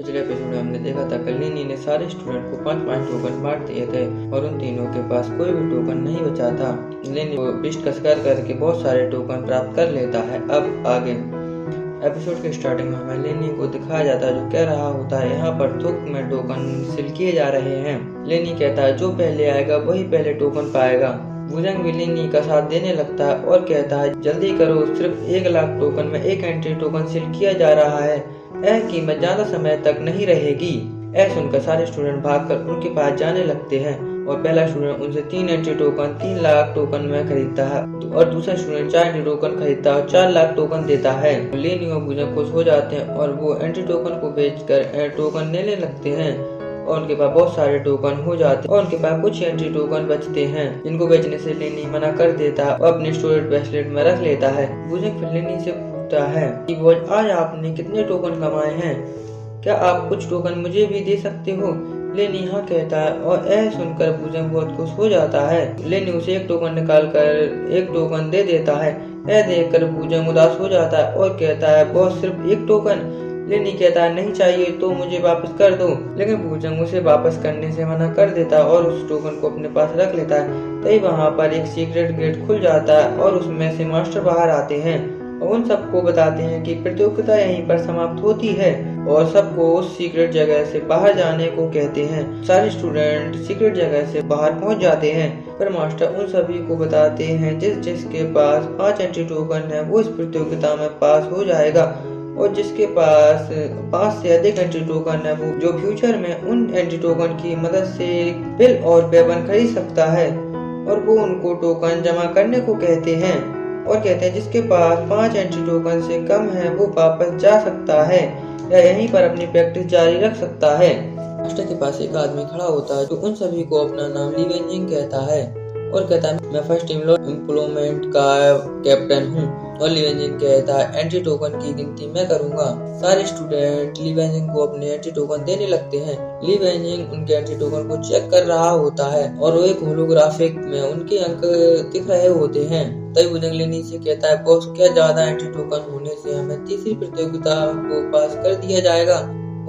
पिछले एपिसोड में हमने देखा था कि लेनी ने सारे स्टूडेंट को 5-5 टोकन बांट दिए थे और उन तीनों के पास कोई भी टोकन नहीं बचा था। लेनी बिस्ट का शिकार करके बहुत सारे टोकन प्राप्त कर लेता है। अब आगे एपिसोड के स्टार्टिंग में हमें लेनी को दिखाया जाता है जो कह रहा होता है यहाँ पर थोक में टोकन सील किए जा रहे हैं। लेनी कहता है जो पहले आएगा वही पहले टोकन पाएगा। वुजंग भी लेनी का साथ देने लगता है और कहता है जल्दी करो, सिर्फ 1 लाख टोकन में एक एंट्री टोकन सील किया जा रहा है। यह कीमत ज्यादा समय तक नहीं रहेगी। यह सुनकर सारे स्टूडेंट भागकर उनके पास जाने लगते हैं और पहला स्टूडेंट उनसे 3 एंट्री टोकन 3 लाख टोकन में खरीदता है और दूसरा स्टूडेंट 4 एंट्री टोकन खरीदता है और 4 लाख टोकन देता है। लेनी और वुजंग खुश हो जाते हैं और वो एंट्री टोकन को बेचकर टोकन लेने लगते हैं और उनके पास बहुत सारे टोकन हो जाते हैं और उनके पास कुछ एंट्री टोकन बचते हैं जिनको बेचने से लेनी मना कर देता है और अपने स्टोरेज ब्रेसलेट में रख लेता है। वुजंग फिर लेनी से पूछता है कि वो आज आपने कितने टोकन कमाए हैं, क्या आप कुछ टोकन मुझे भी दे सकते हो। लेनी हाँ कहता है और यह सुनकर वुजंग बहुत खुश हो जाता है। लेनी उसे 1 टोकन निकाल कर 1 टोकन दे देता है। यह देखकर वुजंग उदास हो जाता है और कहता है बॉस सिर्फ 1 टोकन। लेनी कहता है नहीं चाहिए तो मुझे वापस कर दो, लेकिन वुजंग उसे वापस करने से मना कर देता है और उस टोकन को अपने पास रख लेता है। तभी वहाँ पर एक सीक्रेट गेट खुल जाता है और उसमें से मास्टर बाहर आते हैं और उन सबको बताते हैं कि प्रतियोगिता यहीं पर समाप्त होती है और सबको उस सीक्रेट जगह से बाहर जाने को कहते हैं। सारे स्टूडेंट सीक्रेट जगह से बाहर पहुंच जाते हैं। फिर मास्टर उन सभी को बताते हैं जिसके पास 5 एंट्री टोकन है वो इस प्रतियोगिता में पास हो जाएगा और जिसके पास 5 से अधिक एंट्री टोकन है वो जो फ्यूचर में उन एंट्री टोकन की मदद से पिल और वेपन खरीद सकता है और वो उनको टोकन जमा करने को कहते हैं और कहते हैं जिसके पास 5 एंट्री टोकन से कम है वो वापस जा सकता है या यहीं पर अपनी प्रैक्टिस जारी रख सकता है। मास्टर के पास एक आदमी खड़ा होता है जो उन सभी को अपना नाम ली वेंजिंग कहता है और कहता है मैं फर्स्ट इम्प्लोमेंट का कैप्टन हूँ। और ली वेंजिंग कहता है एंट्री टोकन की गिनती मैं करूंगा। सारे स्टूडेंट ली वेंजिंग को अपने एंट्री टोकन देने लगते हैं। ली वेंजिंग उनके एंट्री टोकन को चेक कर रहा होता है और वो एक होलोग्राफिक में उनके अंक दिख रहे होते हैं। तभी वुजंग लेनी से कहता है बॉस क्या ज्यादा एंट्री टोकन होने से हमें तीसरी प्रतियोगिता को पास कर दिया जाएगा।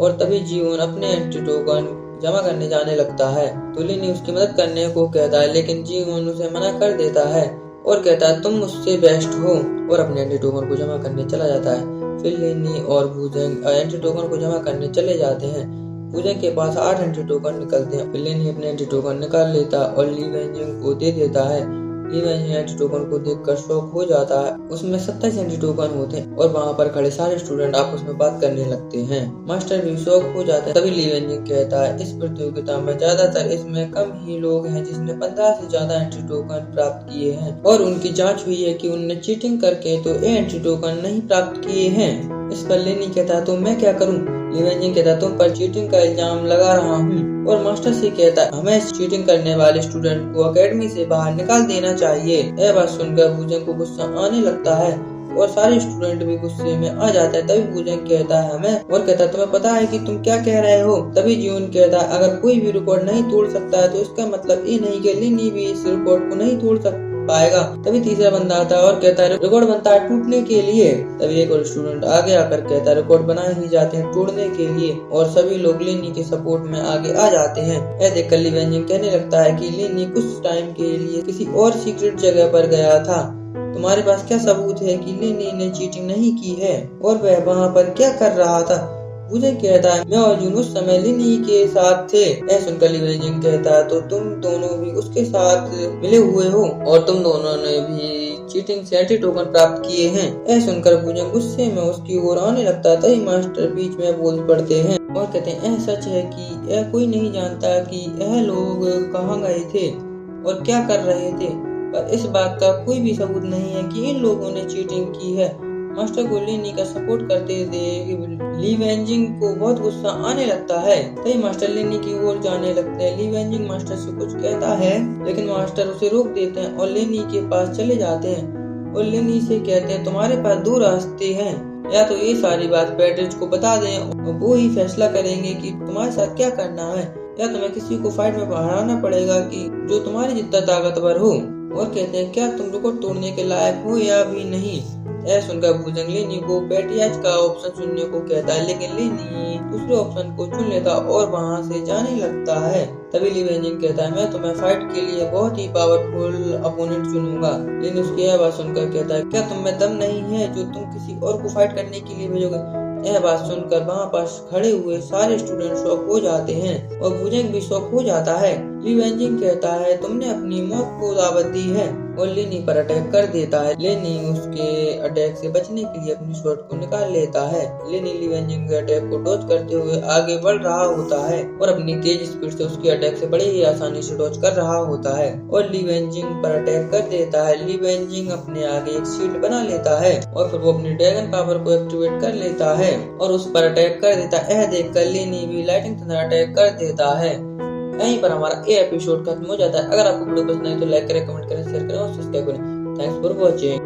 और तभी जीवन अपने एंट्री टोकन जमा करने जाने लगता है तो लेनी उसकी मदद करने को कहता है, लेकिन जीवन उसे मना कर देता है और कहता है तुम मुझसे बेस्ट हो और अपने एंट्री टोकन को जमा करने चला जाता है। फिर लेनी और वुजंग एंट्री टोकन को जमा करने चले जाते हैं। वुजंग के पास 8 एंट्री टोकन निकलते हैं। फिर लेनी अपने एंट्री टोकन निकाल लेता और ली वेंजिंग को दे देता है। ली वेंजिंग एंट्री टोकन को देखकर शॉक हो जाता है। उसमें 27 एंट्री टोकन होते हैं और वहाँ पर खड़े सारे स्टूडेंट आपस में बात करने लगते हैं। मास्टर भी शॉक हो जाता है। तभी ली वेंजिंग कहता है इस प्रतियोगिता में ज्यादातर इसमें कम ही लोग हैं जिसने 15 से ज्यादा एंट्री टोकन प्राप्त किए हैं और उनकी जांच हुई है कि उनने चीटिंग करके तो ये एंट्री टोकन नहीं प्राप्त किए हैं। इस पर लेनी कहता है तो मैं क्या करूं। ली वेंजिंग कहता है तुम पर चीटिंग का इल्जाम लगा रहा हूं और मास्टर से कहता है हमें इस चीटिंग करने वाले स्टूडेंट को एकेडमी से बाहर निकाल देना चाहिए। यह बात सुनकर वुजंग को गुस्सा आने लगता है और सारे स्टूडेंट भी गुस्से में आ जाते हैं। तभी वुजंग कहता है हमें और कहता है तुम्हें पता है कि तुम क्या कह रहे हो। तभी जीवन कहता है अगर कोई भी रिकॉर्ड नहीं तोड़ सकता है तो इसका मतलब ये नहीं कि लेनी भी इस रिकॉर्ड को नहीं तोड़ पाएगा। तभी तीसरा बंदा आता है और कहता है रिकॉर्ड बनता है टूटने के लिए। तभी एक और स्टूडेंट आगे आकर कहता है रिकॉर्ड बनाए ही जाते हैं तोड़ने के लिए और सभी लोग लेनी के सपोर्ट में आगे आ जाते हैं। यह देखकर ली वेंजिंग कहने लगता है कि लेनी कुछ टाइम के लिए किसी और सीक्रेट जगह पर गया था। तुम्हारे पास क्या सबूत है कि लेनी ने चीटिंग नहीं की है और वह वहाँ पर क्या कर रहा था। वुजंग कहता है मैं और जून उस समय लेनी के साथ थे। यह सुनकर ली वेंजिंग कहता है तो तुम दोनों भी उसके साथ मिले हुए हो और तुम दोनों ने भी चीटिंग से एंट्री टोकन प्राप्त किए हैं। यह सुनकर वुजंग गुस्से में उसकी ओर आने लगता है। तभी मास्टर बीच में बोल पड़ते हैं और कहते हैं यह सच है कि यह कोई नहीं जानता कि यह लोग कहाँ गए थे और क्या कर रहे थे, पर इस बात का कोई भी सबूत नहीं है कि इन लोगों ने चीटिंग की है। मास्टर को लेनी का सपोर्ट करते देख ली वेंजिंग को बहुत गुस्सा आने लगता है। तभी मास्टर लेनी की ओर जाने लगते हैं। ली वेंजिंग मास्टर से कुछ कहता है लेकिन मास्टर उसे रोक देते हैं और लेनी के पास चले जाते हैं और लेनी से कहते हैं तुम्हारे पास 2 रास्ते हैं, या तो ये सारी बात पैट्रिज को बता दें और वो ही फैसला करेंगे कि तुम्हारे साथ क्या करना है, या तुम्हें किसी को फाइट में हराना पड़ेगा कि जो तुम्हारे जितना ताकतवर हो। और कहते हैं क्या तुम रिकॉर्ड तोड़ने के लायक हो या भी नहीं। यह सुनकर भुजंग लेनी को पैट्रियार्च का ऑप्शन चुनने को कहता है, लेकिन लेनी दूसरे ऑप्शन को चुन लेता और वहाँ से जाने लगता है। तभी ली वेनजिंग कहता है, मैं तुम्हें फाइट के लिए बहुत ही पावरफुल अपोनेंट चुनूंगा। लेकिन उसकी यह बात सुनकर कहता है, क्या तुम में दम नहीं है जो तुम किसी और को फाइट करने के लिए भेजोगे? यह बात सुनकर वहाँ पास खड़े हुए सारे स्टूडेंट शॉक हो जाते हैं और भुजंग भी शॉक हो जाता है। ली वेनजिंग कहता है, तुमने अपनी मौत को दावत दी है, और लेनी पर अटैक कर देता है। लेनी उसके अटैक से बचने के लिए अपनी स्वॉर्ड को निकाल लेता है। लेनी ली वेनजिंग के अटैक को डॉज करते हुए आगे बढ़ रहा होता है और अपनी तेज स्पीड से उसके अटैक से बड़े ही आसानी से डॉज कर रहा होता है और ली वेनजिंग पर अटैक कर देता है। ली वेनजिंग अपने आगे एक शील्ड बना लेता है और फिर वो अपनी ड्रैगन पावर को एक्टिवेट कर लेता है और उस पर अटैक कर देता है। यह देखकर लेनी भी लाइटिंग थंडर अटैक कर देता है। यहीं पर हमारा ये एपिसोड खत्म हो जाता है। अगर आपको वीडियो पसंद आई तो लाइक करें, कमेंट करें, शेयर करें और सब्सक्राइब करें। Thanks for watching.